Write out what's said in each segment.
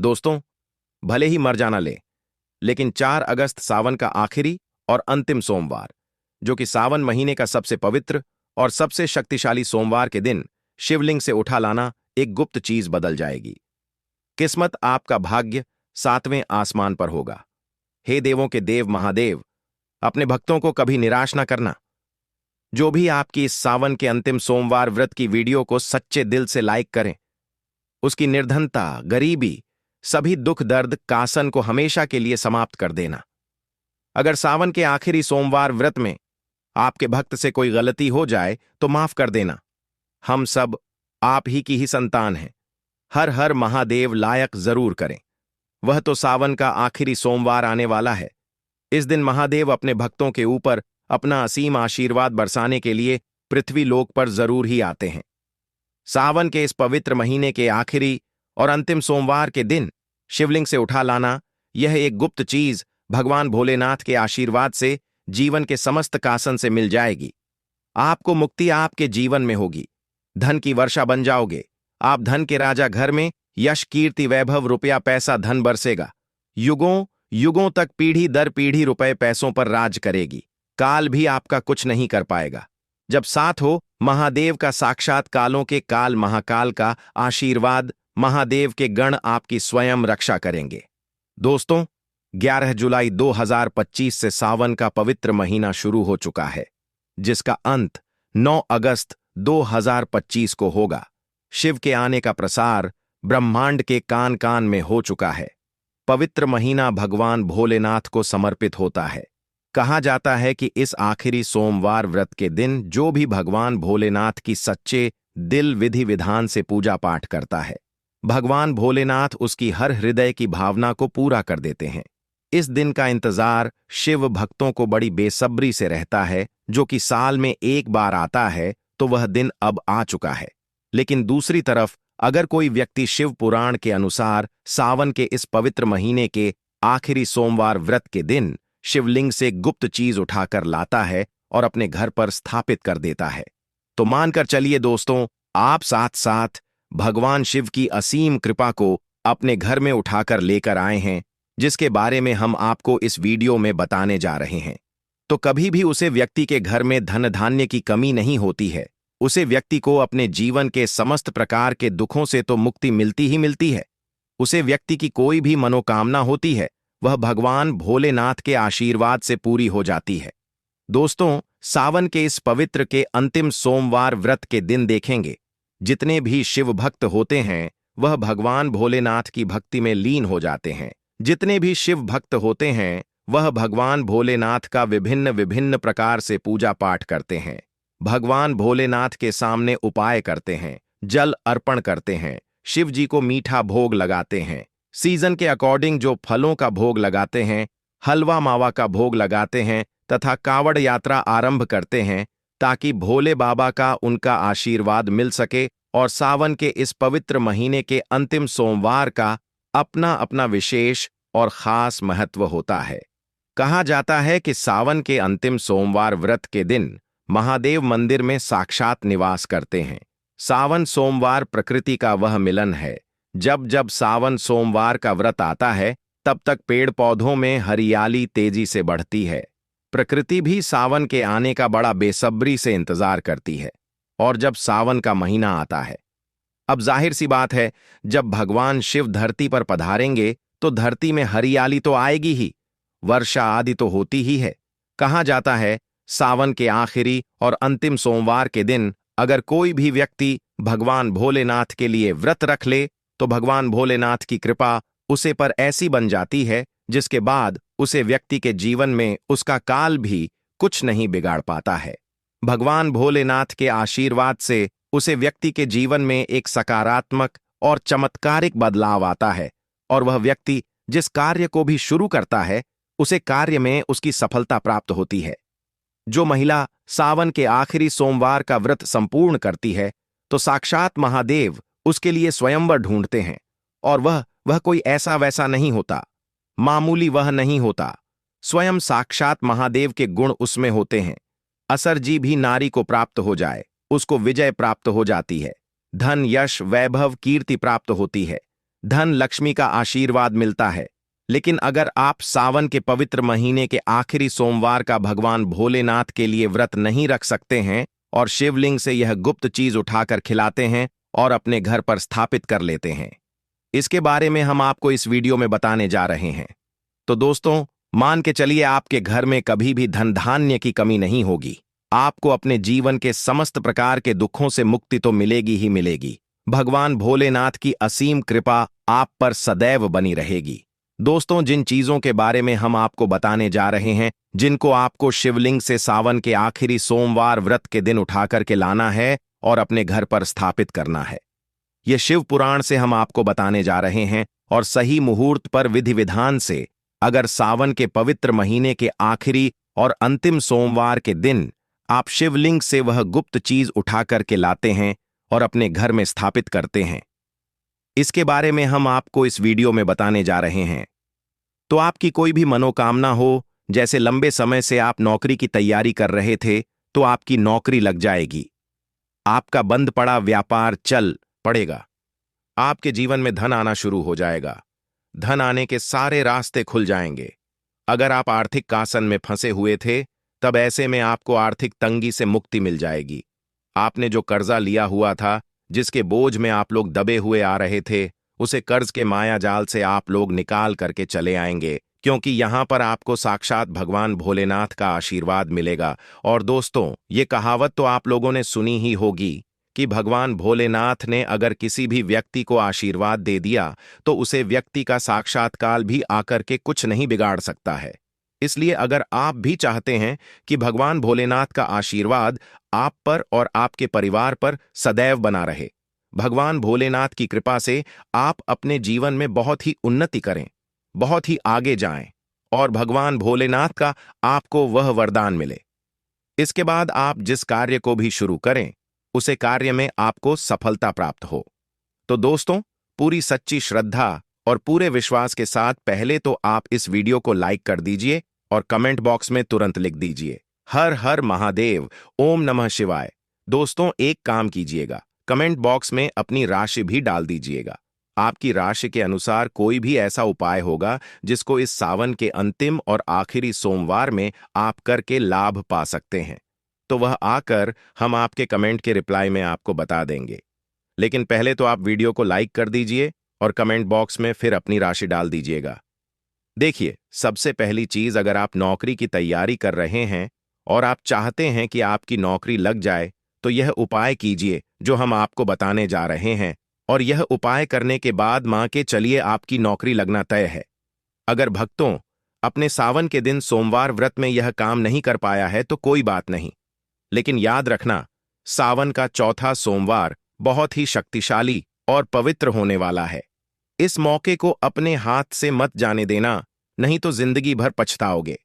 दोस्तों, भले ही मर जाना ले, लेकिन 4 अगस्त सावन का आखिरी और अंतिम सोमवार, जो कि सावन महीने का सबसे पवित्र और सबसे शक्तिशाली सोमवार के दिन शिवलिंग से उठा लाना एक गुप्त चीज बदल जाएगी। किस्मत, आपका भाग्य 7वें आसमान पर होगा। हे देवों के देव महादेव, अपने भक्तों को कभी निराश न करना। जो भी आपकी इस सावन के अंतिम सोमवार व्रत की वीडियो को सच्चे दिल से लाइक करें, उसकी निर्धनता, गरीबी, सभी दुख दर्द कासन को हमेशा के लिए समाप्त कर देना। अगर सावन के आखिरी सोमवार व्रत में आपके भक्त से कोई गलती हो जाए तो माफ कर देना। हम सब आप ही की ही संतान हैं। हर हर महादेव लायक जरूर करें। वह तो सावन का आखिरी सोमवार आने वाला है। इस दिन महादेव अपने भक्तों के ऊपर अपना असीम आशीर्वाद बरसाने के लिए पृथ्वी लोक पर जरूर ही आते हैं। सावन के इस पवित्र महीने के आखिरी और अंतिम सोमवार के दिन शिवलिंग से उठा लाना, यह एक गुप्त चीज भगवान भोलेनाथ के आशीर्वाद से जीवन के समस्त कासन से मिल जाएगी। आपको मुक्ति आपके जीवन में होगी। धन की वर्षा बन जाओगे। आप धन के राजा, घर में यश, कीर्ति, वैभव, रुपया, पैसा, धन बरसेगा। युगों युगों तक पीढ़ी दर पीढ़ी रुपए पैसों पर राज करेगी। काल भी आपका कुछ नहीं कर पाएगा। जब साथ हो महादेव का साक्षात कालों के काल महाकाल का आशीर्वाद, महादेव के गण आपकी स्वयं रक्षा करेंगे। दोस्तों, 11 जुलाई 2025 से सावन का पवित्र महीना शुरू हो चुका है, जिसका अंत 9 अगस्त 2025 को होगा। शिव के आने का प्रसार ब्रह्मांड के कान कान में हो चुका है। पवित्र महीना भगवान भोलेनाथ को समर्पित होता है। कहा जाता है कि इस आखिरी सोमवार व्रत के दिन जो भी भगवान भोलेनाथ की सच्चे दिल विधि विधान से पूजा पाठ करता है, भगवान भोलेनाथ उसकी हर हृदय की भावना को पूरा कर देते हैं। इस दिन का इंतजार शिव भक्तों को बड़ी बेसब्री से रहता है, जो कि साल में एक बार आता है, तो वह दिन अब आ चुका है। लेकिन दूसरी तरफ अगर कोई व्यक्ति शिव पुराण के अनुसार सावन के इस पवित्र महीने के आखिरी सोमवार व्रत के दिन शिवलिंग से गुप्त चीज उठाकर लाता है और अपने घर पर स्थापित कर देता है, तो मानकर चलिए दोस्तों, आप साथ साथ भगवान शिव की असीम कृपा को अपने घर में उठाकर लेकर आए हैं, जिसके बारे में हम आपको इस वीडियो में बताने जा रहे हैं। तो कभी भी उसे व्यक्ति के घर में धन धान्य की कमी नहीं होती है। उसे व्यक्ति को अपने जीवन के समस्त प्रकार के दुखों से तो मुक्ति मिलती ही मिलती है। उसे व्यक्ति की कोई भी मनोकामना होती है, वह भगवान भोलेनाथ के आशीर्वाद से पूरी हो जाती है। दोस्तों, सावन के इस पवित्र के अंतिम सोमवार व्रत के दिन देखेंगे, जितने भी शिव भक्त होते हैं वह भगवान भोलेनाथ की भक्ति में लीन हो जाते हैं। जितने भी शिव भक्त होते हैं वह भगवान भोलेनाथ का विभिन्न विभिन्न प्रकार से पूजा पाठ करते हैं। भगवान भोलेनाथ के सामने उपाय करते हैं, जल अर्पण करते हैं, शिव जी को मीठा भोग लगाते हैं, सीजन के अकॉर्डिंग जो फलों का भोग लगाते हैं, हलवा मावा का भोग लगाते हैं तथा कावड़ यात्रा आरंभ करते हैं, ताकि भोले बाबा का उनका आशीर्वाद मिल सके। और सावन के इस पवित्र महीने के अंतिम सोमवार का अपना अपना विशेष और खास महत्व होता है। कहा जाता है कि सावन के अंतिम सोमवार व्रत के दिन महादेव मंदिर में साक्षात निवास करते हैं। सावन सोमवार प्रकृति का वह मिलन है। जब जब सावन सोमवार का व्रत आता है, तब तक पेड़ पौधों में हरियाली तेजी से बढ़ती है। प्रकृति भी सावन के आने का बड़ा बेसब्री से इंतजार करती है। और जब सावन का महीना आता है, अब जाहिर सी बात है, जब भगवान शिव धरती पर पधारेंगे तो धरती में हरियाली तो आएगी ही, वर्षा आदि तो होती ही है। कहा जाता है, सावन के आखिरी और अंतिम सोमवार के दिन अगर कोई भी व्यक्ति भगवान भोलेनाथ के लिए व्रत रख ले, तो भगवान भोलेनाथ की कृपा उसे पर ऐसी बन जाती है, जिसके बाद उसे व्यक्ति के जीवन में उसका काल भी कुछ नहीं बिगाड़ पाता है। भगवान भोलेनाथ के आशीर्वाद से उसे व्यक्ति के जीवन में एक सकारात्मक और चमत्कारिक बदलाव आता है, और वह व्यक्ति जिस कार्य को भी शुरू करता है, उसे कार्य में उसकी सफलता प्राप्त होती है। जो महिला सावन के आखिरी सोमवार का व्रत संपूर्ण करती है, तो साक्षात महादेव उसके लिए स्वयंवर ढूंढते हैं। और वह कोई ऐसा वैसा नहीं होता, मामूली वह नहीं होता, स्वयं साक्षात महादेव के गुण उसमें होते हैं। असर जी भी नारी को प्राप्त हो जाए, उसको विजय प्राप्त हो जाती है, धन, यश, वैभव, कीर्ति प्राप्त होती है। धन लक्ष्मी का आशीर्वाद मिलता है। लेकिन अगर आप सावन के पवित्र महीने के आखिरी सोमवार का भगवान भोलेनाथ के लिए व्रत नहीं रख सकते हैं और शिवलिंग से यह गुप्त चीज उठाकर खिलाते हैं और अपने घर पर स्थापित कर लेते हैं, इसके बारे में हम आपको इस वीडियो में बताने जा रहे हैं। तो दोस्तों, मान के चलिए आपके घर में कभी भी धन धान्य की कमी नहीं होगी। आपको अपने जीवन के समस्त प्रकार के दुखों से मुक्ति तो मिलेगी ही मिलेगी। भगवान भोलेनाथ की असीम कृपा आप पर सदैव बनी रहेगी। दोस्तों, जिन चीजों के बारे में हम आपको बताने जा रहे हैं, जिनको आपको शिवलिंग से सावन के आखिरी सोमवार व्रत के दिन उठाकर के लाना है और अपने घर पर स्थापित करना है, यह शिव पुराण से हम आपको बताने जा रहे हैं। और सही मुहूर्त पर विधि विधान से अगर सावन के पवित्र महीने के आखिरी और अंतिम सोमवार के दिन आप शिवलिंग से वह गुप्त चीज उठाकर के लाते हैं और अपने घर में स्थापित करते हैं, इसके बारे में हम आपको इस वीडियो में बताने जा रहे हैं। तो आपकी कोई भी मनोकामना हो, जैसे लंबे समय से आप नौकरी की तैयारी कर रहे थे, तो आपकी नौकरी लग जाएगी। आपका बंद पड़ा व्यापार चल पड़ेगा। आपके जीवन में धन आना शुरू हो जाएगा। धन आने के सारे रास्ते खुल जाएंगे। अगर आप आर्थिक कासन में फंसे हुए थे, तब ऐसे में आपको आर्थिक तंगी से मुक्ति मिल जाएगी। आपने जो कर्जा लिया हुआ था, जिसके बोझ में आप लोग दबे हुए आ रहे थे, उसे कर्ज के माया जाल से आप लोग निकाल करके चले आएंगे, क्योंकि यहां पर आपको साक्षात भगवान भोलेनाथ का आशीर्वाद मिलेगा। और दोस्तों, ये कहावत तो आप लोगों ने सुनी ही होगी कि भगवान भोलेनाथ ने अगर किसी भी व्यक्ति को आशीर्वाद दे दिया तो उसे व्यक्ति का साक्षात्कार भी आकर के कुछ नहीं बिगाड़ सकता है। इसलिए अगर आप भी चाहते हैं कि भगवान भोलेनाथ का आशीर्वाद आप पर और आपके परिवार पर सदैव बना रहे, भगवान भोलेनाथ की कृपा से आप अपने जीवन में बहुत ही उन्नति करें, बहुत ही आगे जाएं और भगवान भोलेनाथ का आपको वह वरदान मिले, इसके बाद आप जिस कार्य को भी शुरू करें, उसे कार्य में आपको सफलता प्राप्त हो। तो दोस्तों, पूरी सच्ची श्रद्धा और पूरे विश्वास के साथ पहले तो आप इस वीडियो को लाइक कर दीजिए और कमेंट बॉक्स में तुरंत लिख दीजिए, हर हर महादेव, ओम नमः शिवाय। दोस्तों, एक काम कीजिएगा, कमेंट बॉक्स में अपनी राशि भी डाल दीजिएगा। आपकी राशि के अनुसार कोई भी ऐसा उपाय होगा जिसको इस सावन के अंतिम और आखिरी सोमवार में आप करके लाभ पा सकते हैं, तो वह आकर हम आपके कमेंट के रिप्लाई में आपको बता देंगे। लेकिन पहले तो आप वीडियो को लाइक कर दीजिए और कमेंट बॉक्स में फिर अपनी राशि डाल दीजिएगा। देखिए, सबसे पहली चीज, अगर आप नौकरी की तैयारी कर रहे हैं और आप चाहते हैं कि आपकी नौकरी लग जाए, तो यह उपाय कीजिए जो हम आपको बताने जा रहे हैं। और यह उपाय करने के बाद मान के चलिए आपकी नौकरी लगना तय है। अगर भक्तों अपने सावन के दिन सोमवार व्रत में यह काम नहीं कर पाया है तो कोई बात नहीं, लेकिन याद रखना, सावन का चौथा सोमवार बहुत ही शक्तिशाली और पवित्र होने वाला है। इस मौके को अपने हाथ से मत जाने देना, नहीं तो जिंदगी भर पछताओगे।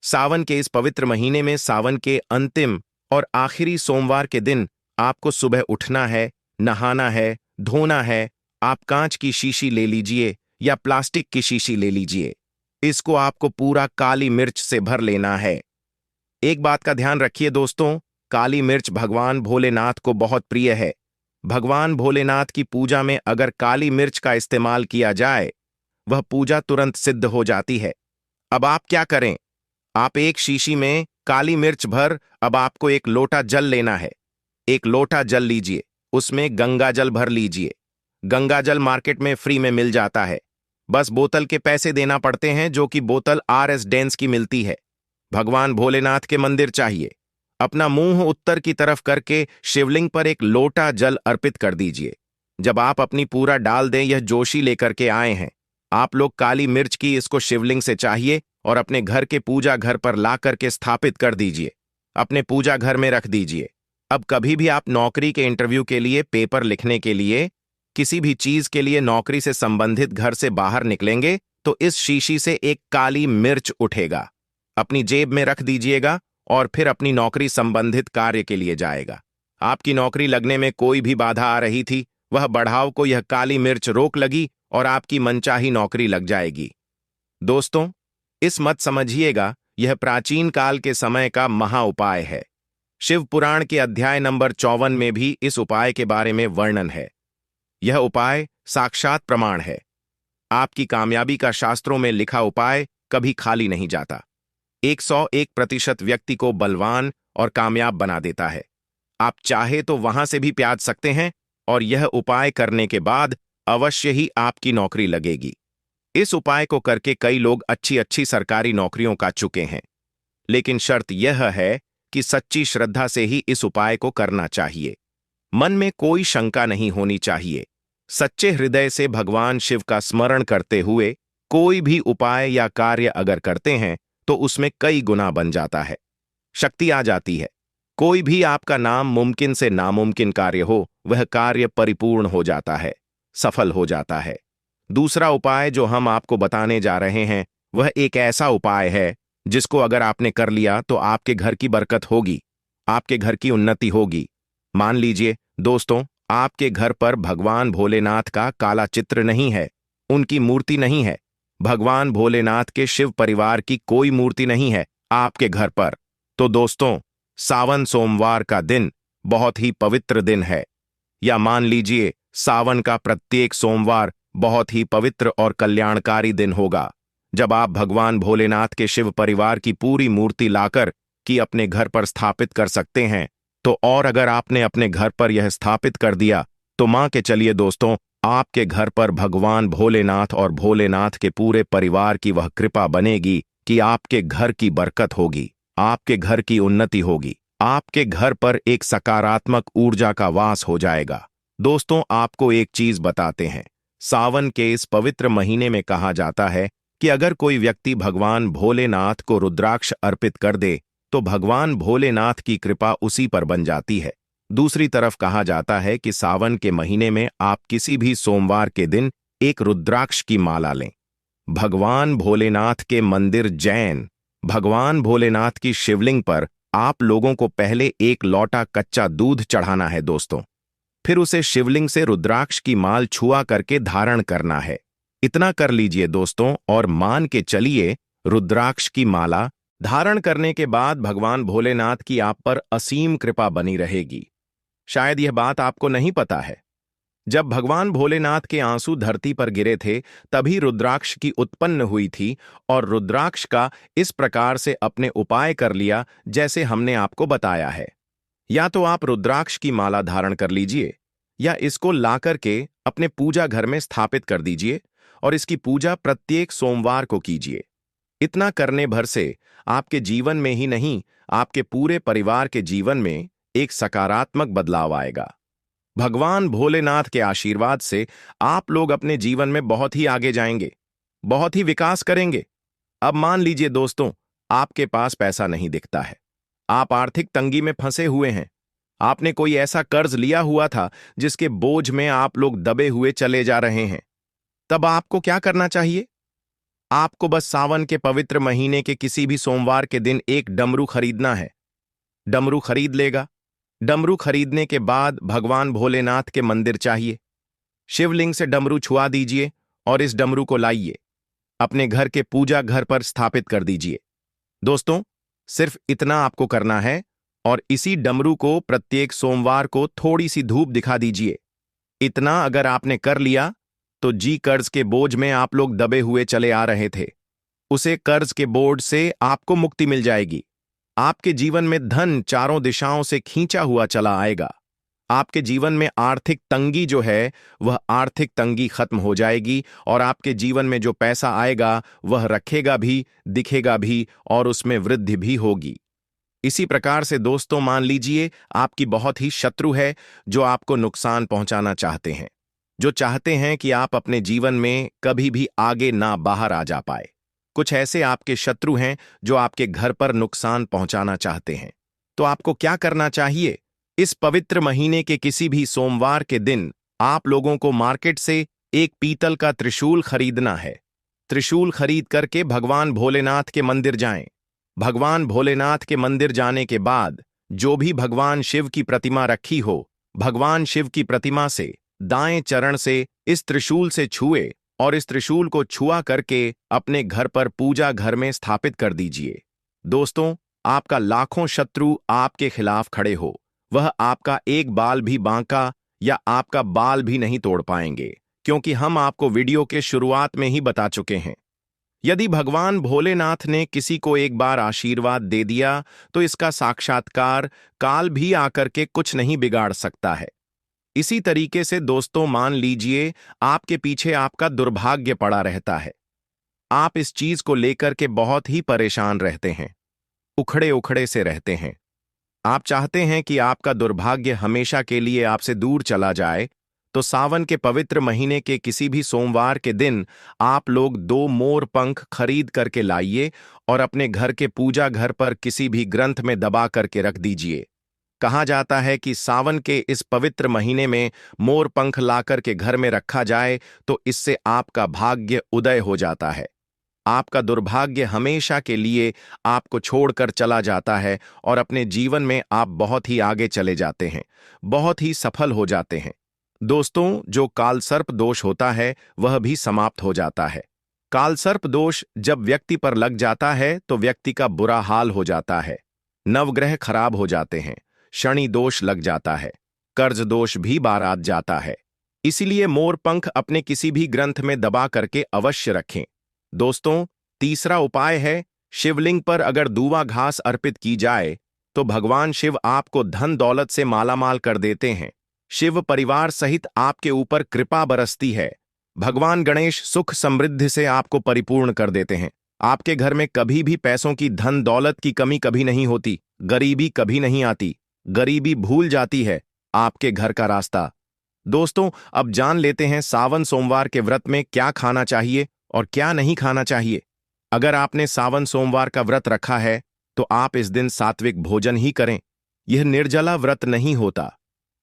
सावन के इस पवित्र महीने में सावन के अंतिम और आखिरी सोमवार के दिन आपको सुबह उठना है, नहाना है, धोना है। आप कांच की शीशी ले लीजिए या प्लास्टिक की शीशी ले लीजिए। इसको आपको पूरा काली मिर्च से भर लेना है। एक बात का ध्यान रखिए दोस्तों, काली मिर्च भगवान भोलेनाथ को बहुत प्रिय है। भगवान भोलेनाथ की पूजा में अगर काली मिर्च का इस्तेमाल किया जाए, वह पूजा तुरंत सिद्ध हो जाती है। अब आप क्या करें, आप एक शीशी में काली मिर्च भर, अब आपको एक लोटा जल लेना है। एक लोटा जल लीजिए, उसमें गंगा जल भर लीजिए। गंगा जल मार्केट में फ्री में मिल जाता है, बस बोतल के पैसे देना पड़ते हैं, जो कि बोतल RS डेंस की मिलती है। भगवान भोलेनाथ के मंदिर चाहिए। अपना मुंह उत्तर की तरफ करके शिवलिंग पर एक लोटा जल अर्पित कर दीजिए। जब आप अपनी पूरा डाल दें, यह जोशी लेकर के आए हैं आप लोग काली मिर्च की, इसको शिवलिंग से चाहिए और अपने घर के पूजा घर पर ला करके स्थापित कर दीजिए। अपने पूजा घर में रख दीजिए। अब कभी भी आप नौकरी के इंटरव्यू के लिए, पेपर लिखने के लिए, किसी भी चीज के लिए नौकरी से संबंधित घर से बाहर निकलेंगे, तो इस शीशी से एक काली मिर्च उठेगा, अपनी जेब में रख दीजिएगा और फिर अपनी नौकरी संबंधित कार्य के लिए जाएगा। आपकी नौकरी लगने में कोई भी बाधा आ रही थी, वह बढ़ाव को यह काली मिर्च रोक लगी और आपकी मनचाही नौकरी लग जाएगी। दोस्तों, इस मत समझिएगा, यह प्राचीन काल के समय का महा उपाय है। शिव पुराण के अध्याय नंबर 54 में भी इस उपाय के बारे में वर्णन है। यह उपाय साक्षात प्रमाण है आपकी कामयाबी का शास्त्रों में लिखा उपाय कभी खाली नहीं जाता। 101% व्यक्ति को बलवान और कामयाब बना देता है। आप चाहे तो वहां से भी प्याज सकते हैं और यह उपाय करने के बाद अवश्य ही आपकी नौकरी लगेगी। इस उपाय को करके कई लोग अच्छी अच्छी सरकारी नौकरियों का चुके हैं। लेकिन शर्त यह है कि सच्ची श्रद्धा से ही इस उपाय को करना चाहिए। मन में कोई शंका नहीं होनी चाहिए। सच्चे हृदय से भगवान शिव का स्मरण करते हुए कोई भी उपाय या कार्य अगर करते हैं तो उसमें कई गुना बन जाता है, शक्ति आ जाती है। कोई भी आपका नाम मुमकिन से नामुमकिन कार्य हो, वह कार्य परिपूर्ण हो जाता है, सफल हो जाता है। दूसरा उपाय जो हम आपको बताने जा रहे हैं वह एक ऐसा उपाय है जिसको अगर आपने कर लिया तो आपके घर की बरकत होगी, आपके घर की उन्नति होगी। मान लीजिए दोस्तों, आपके घर पर भगवान भोलेनाथ का काला चित्र नहीं है, उनकी मूर्ति नहीं है। भगवान भोलेनाथ के शिव परिवार की कोई मूर्ति नहीं है आपके घर पर। तो दोस्तों, सावन सोमवार का दिन बहुत ही पवित्र दिन है। या मान लीजिए सावन का प्रत्येक सोमवार बहुत ही पवित्र और कल्याणकारी दिन होगा, जब आप भगवान भोलेनाथ के शिव परिवार की पूरी मूर्ति लाकर की अपने घर पर स्थापित कर सकते हैं। तो और अगर आपने अपने घर पर यह स्थापित कर दिया तो मान के चलिए दोस्तों, आपके घर पर भगवान भोलेनाथ और भोलेनाथ के पूरे परिवार की वह कृपा बनेगी कि आपके घर की बरकत होगी, आपके घर की उन्नति होगी, आपके घर पर एक सकारात्मक ऊर्जा का वास हो जाएगा। दोस्तों, आपको एक चीज बताते हैं, सावन के इस पवित्र महीने में कहा जाता है कि अगर कोई व्यक्ति भगवान भोलेनाथ को रुद्राक्ष अर्पित कर दे तो भगवान भोलेनाथ की कृपा उसी पर बन जाती है। दूसरी तरफ कहा जाता है कि सावन के महीने में आप किसी भी सोमवार के दिन एक रुद्राक्ष की माला लें। भगवान भोलेनाथ के मंदिर भगवान भोलेनाथ की शिवलिंग पर आप लोगों को पहले एक लोटा कच्चा दूध चढ़ाना है दोस्तों। फिर उसे शिवलिंग से रुद्राक्ष की माल छुआ करके धारण करना है। इतना कर लीजिए दोस्तों और मान के चलिए रुद्राक्ष की माला धारण करने के बाद भगवान भोलेनाथ की आप पर असीम कृपा बनी रहेगी। शायद यह बात आपको नहीं पता है, जब भगवान भोलेनाथ के आंसू धरती पर गिरे थे तभी रुद्राक्ष की उत्पन्न हुई थी और रुद्राक्ष का इस प्रकार से अपने उपाय कर लिया जैसे हमने आपको बताया है। या तो आप रुद्राक्ष की माला धारण कर लीजिए या इसको ला करके अपने पूजा घर में स्थापित कर दीजिए और इसकी पूजा प्रत्येक सोमवार को कीजिए। इतना करने भर से आपके जीवन में ही नहीं, आपके पूरे परिवार के जीवन में एक सकारात्मक बदलाव आएगा। भगवान भोलेनाथ के आशीर्वाद से आप लोग अपने जीवन में बहुत ही आगे जाएंगे, बहुत ही विकास करेंगे। अब मान लीजिए दोस्तों, आपके पास पैसा नहीं दिखता है, आप आर्थिक तंगी में फंसे हुए हैं, आपने कोई ऐसा कर्ज लिया हुआ था जिसके बोझ में आप लोग दबे हुए चले जा रहे हैं। तब आपको क्या करना चाहिए? आपको बस सावन के पवित्र महीने के किसी भी सोमवार के दिन एक डमरू खरीदना है। डमरू खरीद लेगा। डमरू खरीदने के बाद भगवान भोलेनाथ के मंदिर चाहिए, शिवलिंग से डमरू छुआ दीजिए और इस डमरू को लाइए, अपने घर के पूजा घर पर स्थापित कर दीजिए। दोस्तों, सिर्फ इतना आपको करना है और इसी डमरू को प्रत्येक सोमवार को थोड़ी सी धूप दिखा दीजिए। इतना अगर आपने कर लिया तो जी कर्ज के बोझ में आप लोग दबे हुए चले आ रहे थे, उसे कर्ज के बोझ से आपको मुक्ति मिल जाएगी। आपके जीवन में धन चारों दिशाओं से खींचा हुआ चला आएगा। आपके जीवन में आर्थिक तंगी जो है वह आर्थिक तंगी खत्म हो जाएगी और आपके जीवन में जो पैसा आएगा वह रखेगा भी, दिखेगा भी और उसमें वृद्धि भी होगी। इसी प्रकार से दोस्तों, मान लीजिए आपकी बहुत ही शत्रु है जो आपको नुकसान पहुंचाना चाहते हैं, जो चाहते हैं कि आप अपने जीवन में कभी भी आगे ना बाहर आ जा पाए। कुछ ऐसे आपके शत्रु हैं जो आपके घर पर नुकसान पहुंचाना चाहते हैं। तो आपको क्या करना चाहिए? इस पवित्र महीने के किसी भी सोमवार के दिन आप लोगों को मार्केट से एक पीतल का त्रिशूल खरीदना है। त्रिशूल खरीद करके भगवान भोलेनाथ के मंदिर जाएं। भगवान भोलेनाथ के मंदिर जाने के बाद जो भी भगवान शिव की प्रतिमा रखी हो, भगवान शिव की प्रतिमा से दाएं चरण से इस त्रिशूल से छुए और इस त्रिशूल को छुआ करके अपने घर पर पूजा घर में स्थापित कर दीजिए। दोस्तों, आपका लाखों शत्रु आपके खिलाफ खड़े हो, वह आपका एक बाल भी बांका या आपका बाल भी नहीं तोड़ पाएंगे, क्योंकि हम आपको वीडियो के शुरुआत में ही बता चुके हैं। यदि भगवान भोलेनाथ ने किसी को एक बार आशीर्वाद दे दिया तो इसका साक्षात्कार काल भी आकर के कुछ नहीं बिगाड़ सकता है। इसी तरीके से दोस्तों, मान लीजिए आपके पीछे आपका दुर्भाग्य पड़ा रहता है। आप इस चीज को लेकर के बहुत ही परेशान रहते हैं, उखड़े उखड़े से रहते हैं। आप चाहते हैं कि आपका दुर्भाग्य हमेशा के लिए आपसे दूर चला जाए, तो सावन के पवित्र महीने के किसी भी सोमवार के दिन आप लोग 2 मोर पंख खरीद करके लाइए और अपने घर के पूजा घर पर किसी भी ग्रंथ में दबा करके रख दीजिए। कहा जाता है कि सावन के इस पवित्र महीने में मोर पंख ला करके घर में रखा जाए तो इससे आपका भाग्य उदय हो जाता है। आपका दुर्भाग्य हमेशा के लिए आपको छोड़कर चला जाता है और अपने जीवन में आप बहुत ही आगे चले जाते हैं, बहुत ही सफल हो जाते हैं। दोस्तों, जो कालसर्प दोष होता है वह भी समाप्त हो जाता है। कालसर्प दोष जब व्यक्ति पर लग जाता है तो व्यक्ति का बुरा हाल हो जाता है, नवग्रह खराब हो जाते हैं, शनि दोष लग जाता है, कर्ज दोष भी बारात जाता है। इसीलिए मोर पंख अपने किसी भी ग्रंथ में दबा करके अवश्य रखें। दोस्तों, तीसरा उपाय है, शिवलिंग पर अगर दूबा घास अर्पित की जाए तो भगवान शिव आपको धन दौलत से मालामाल कर देते हैं। शिव परिवार सहित आपके ऊपर कृपा बरसती है। भगवान गणेश सुख समृद्धि से आपको परिपूर्ण कर देते हैं। आपके घर में कभी भी पैसों की, धन दौलत की कमी कभी नहीं होती, गरीबी कभी नहीं आती, गरीबी भूल जाती है आपके घर का रास्ता। दोस्तों, अब जान लेते हैं सावन सोमवार के व्रत में क्या खाना चाहिए और क्या नहीं खाना चाहिए। अगर आपने सावन सोमवार का व्रत रखा है तो आप इस दिन सात्विक भोजन ही करें। यह निर्जला व्रत नहीं होता।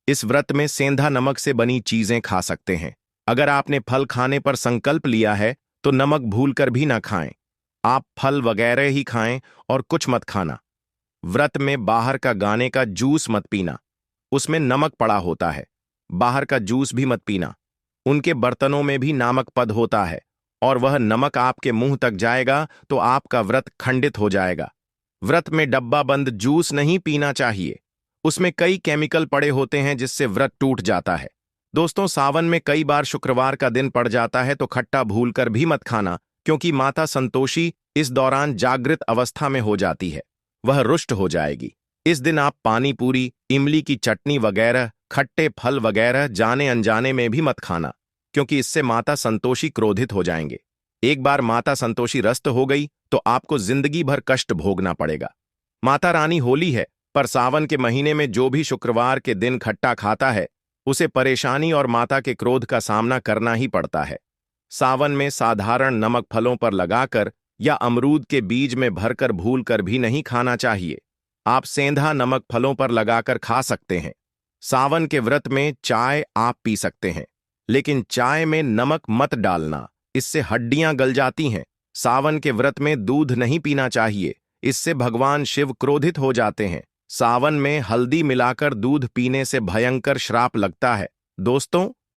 इस व्रत में सेंधा नमक से बनी चीजें खा सकते हैं। अगर आपने फल खाने पर संकल्प लिया है तो नमक भूलकर भी ना खाएं। आप फल वगैरह ही खाएं और कुछ मत खाना। व्रत में बाहर का गाने का जूस मत पीना, उसमें नमक पड़ा होता है। बाहर का जूस भी मत पीना, उनके बर्तनों में भी नामक पद होता है और वह नमक आपके मुंह तक जाएगा तो आपका व्रत खंडित हो जाएगा। व्रत में डब्बा बंद जूस नहीं पीना चाहिए, उसमें कई केमिकल पड़े होते हैं जिससे व्रत टूट जाता है। दोस्तों, सावन में कई बार शुक्रवार का दिन पड़ जाता है तो खट्टा भूलकर भी मत खाना, क्योंकि माता संतोषी इस दौरान जागृत अवस्था में हो जाती है, वह रुष्ट हो जाएगी। इस दिन आप पानी पूरी, इमली की चटनी वगैरह, खट्टे फल वगैरह जाने अनजाने में भी मत खाना, क्योंकि इससे माता संतोषी क्रोधित हो जाएंगे। एक बार माता संतोषी रस्त हो गई तो आपको जिंदगी भर कष्ट भोगना पड़ेगा। माता रानी होली है, पर सावन के महीने में जो भी शुक्रवार के दिन खट्टा खाता है उसे परेशानी और माता के क्रोध का सामना करना ही पड़ता है। सावन में साधारण नमक फलों पर लगाकर या अमरूद के बीज में भरकर भूलकर भी नहीं खाना चाहिए। आप सेंधा नमक फलों पर लगाकर खा सकते हैं। सावन के व्रत में चाय आप पी सकते हैं, लेकिन चाय में नमक मत डालना, इससे हड्डियां गल जाती हैं। सावन के व्रत में दूध नहीं पीना चाहिए, इससे भगवान शिव क्रोधित हो जाते हैं। सावन में हल्दी मिलाकर दूध पीने से भयंकर श्राप लगता है। दोस्तों,